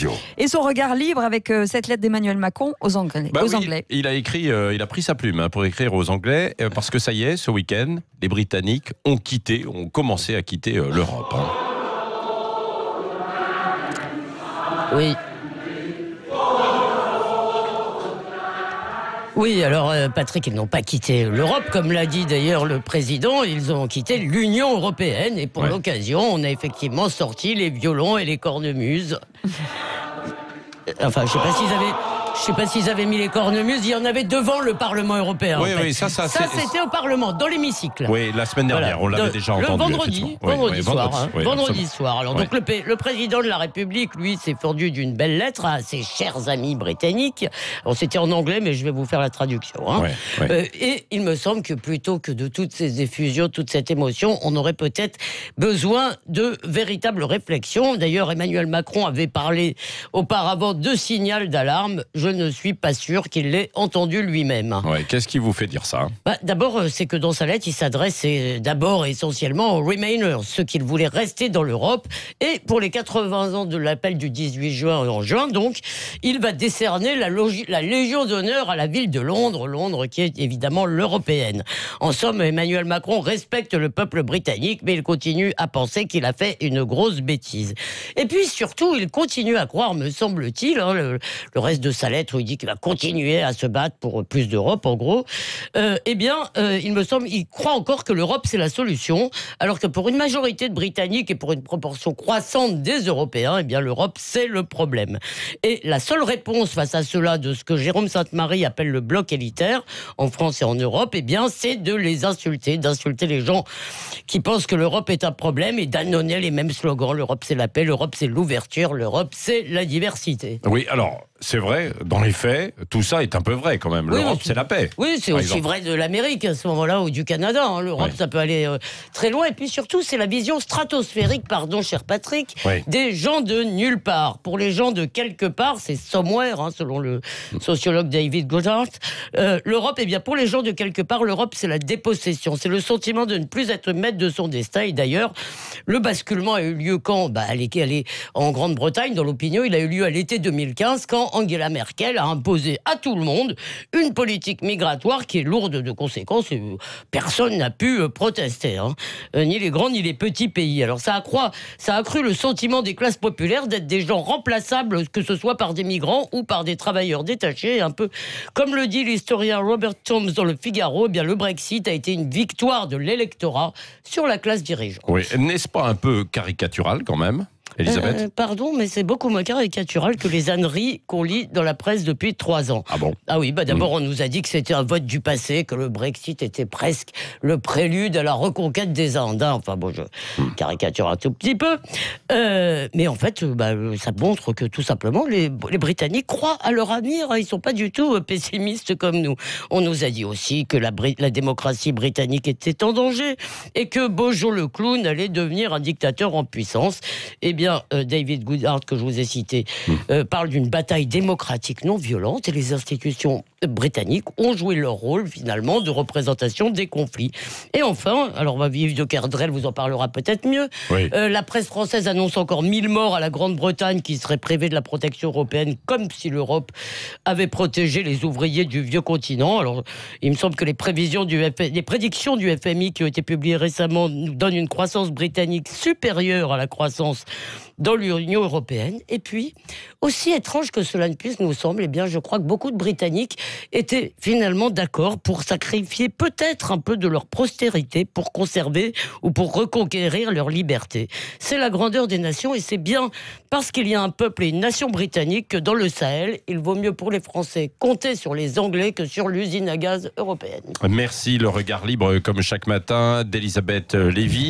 Radio. Et son regard libre avec cette lettre d'Emmanuel Macron aux Anglais. Anglais. Il a pris sa plume pour écrire aux Anglais, parce que ça y est, ce week-end, les Britanniques ont commencé à quitter l'Europe. Oui. Oui, alors Patrick, ils n'ont pas quitté l'Europe, comme l'a dit d'ailleurs le président, ils ont quitté l'Union européenne et pour l'occasion, on a effectivement sorti les violons et les cornemuses. Enfin, je sais pas s'ils avaient mis les cornemuses, il y en avait devant le Parlement européen. Oui, en fait. oui, ça c'était au Parlement, dans l'hémicycle. Oui, la semaine dernière, on l'avait déjà entendu. Vendredi soir. Alors, donc le président de la République, lui, s'est fendu d'une belle lettre à ses chers amis britanniques. Alors, c'était en anglais, mais je vais vous faire la traduction. Et il me semble que plutôt que de toutes ces effusions, toute cette émotion, on aurait peut-être besoin de véritables réflexions. D'ailleurs, Emmanuel Macron avait parlé auparavant de signal d'alarme. Je ne suis pas sûr qu'il l'ait entendu lui-même. Ouais, qu'est-ce qui vous fait dire ça ? D'abord, c'est que dans sa lettre, il s'adresse d'abord essentiellement aux Remainers, ceux qui voulaient rester dans l'Europe. Et pour les 80 ans de l'appel du 18 juin en juin, donc, il va décerner la Légion d'honneur à la ville de Londres, Londres qui est évidemment l'européenne. En somme, Emmanuel Macron respecte le peuple britannique, mais il continue à penser qu'il a fait une grosse bêtise. Et puis surtout, il continue à croire, me semble-t-il, le reste de sa lettre où il dit qu'il va continuer à se battre pour plus d'Europe, en gros, il me semble, il croit encore que l'Europe c'est la solution, alors que pour une majorité de Britanniques et pour une proportion croissante des Européens, l'Europe c'est le problème. Et la seule réponse face à cela de ce que Jérôme Sainte-Marie appelle le bloc élitaire, en France et en Europe, c'est de les insulter, d'insulter les gens qui pensent que l'Europe est un problème et d'annoncer les mêmes slogans. L'Europe c'est la paix, l'Europe c'est l'ouverture, l'Europe c'est la diversité. Oui, alors, c'est vrai, dans les faits, tout ça est un peu vrai quand même. L'Europe, c'est la paix. Oui, c'est aussi vrai de l'Amérique à ce moment-là, ou du Canada. L'Europe, ça peut aller très loin. Et puis surtout, c'est la vision stratosphérique, pardon, cher Patrick, des gens de nulle part. Pour les gens de quelque part, c'est somewhere, selon le sociologue David Goddard. L'Europe, pour les gens de quelque part, l'Europe, c'est la dépossession. C'est le sentiment de ne plus être maître de son destin. Et d'ailleurs, le basculement a eu lieu quand elle est en Grande-Bretagne, dans l'opinion, il a eu lieu à l'été 2015, quand Angela Merkel a imposé à tout le monde une politique migratoire qui est lourde de conséquences et personne n'a pu protester, ni les grands ni les petits pays. Alors ça a accru le sentiment des classes populaires d'être des gens remplaçables, que ce soit par des migrants ou par des travailleurs détachés, un peu comme le dit l'historien Robert Toms dans le Figaro. Le Brexit a été une victoire de l'électorat sur la classe dirigeante. Oui, n'est-ce pas un peu caricatural quand même ? Elisabeth ? Pardon, mais c'est beaucoup moins caricatural que les âneries qu'on lit dans la presse depuis 3 ans. Ah bon ? Ah oui, d'abord on nous a dit que c'était un vote du passé, que le Brexit était presque le prélude à la reconquête des Indes. Enfin bon, je caricature un tout petit peu. Mais en fait, ça montre que tout simplement, les Britanniques croient à leur avenir. Ils ne sont pas du tout pessimistes comme nous. On nous a dit aussi que la démocratie britannique était en danger et que Bojo le clown allait devenir un dictateur en puissance. David Goodhart, que je vous ai cité, parle d'une bataille démocratique non violente et les institutions britanniques ont joué leur rôle, finalement, de représentation des conflits. Et enfin, alors Yves de Kerdrel vous en parlera peut-être mieux, la presse française annonce encore 1000 morts à la Grande-Bretagne qui serait privée de la protection européenne, comme si l'Europe avait protégé les ouvriers du vieux continent. Alors, il me semble que les prédictions du FMI qui ont été publiées récemment nous donnent une croissance britannique supérieure à la croissance dans l'Union européenne. Et puis, aussi étrange que cela ne puisse nous sembler, je crois que beaucoup de Britanniques étaient finalement d'accord pour sacrifier peut-être un peu de leur prospérité pour conserver ou pour reconquérir leur liberté. C'est la grandeur des nations et c'est bien parce qu'il y a un peuple et une nation britannique que dans le Sahel, il vaut mieux pour les Français compter sur les Anglais que sur l'usine à gaz européenne. Merci, le regard libre comme chaque matin d'Elisabeth Lévy.